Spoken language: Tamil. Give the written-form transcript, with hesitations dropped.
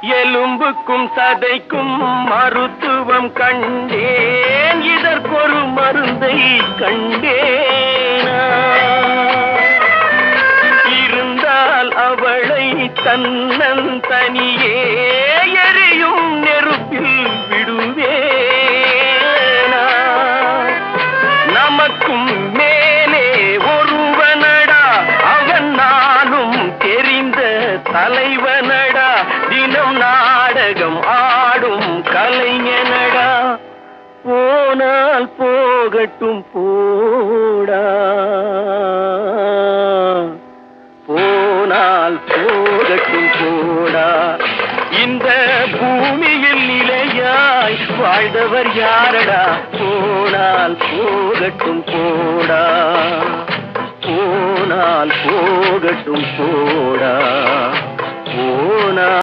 எலும்புக்கும் சதைக்கும் மருத்துவம் கண்டேன், இதற்கொரு மருந்தை கண்டேனா? இருந்தால் அவளை தன்னந்தனியே எரியும் நெருப்பில் விடுவேனா? நமக்கும் மேலே ஒருவனடா, அவன் நானும் தெரிந்த தலைவனடா, தினம் நாடகம் ஆடும் கலைஞனடா. போனால் போகட்டும் போடா, போனால் போகட்டும் போடா. இந்த பூமியில் நிலையாய் வாழ்ந்தவர் யாரடா? போனால் போகட்டும் போடா, போனால் போகட்டும் போடா, போனால்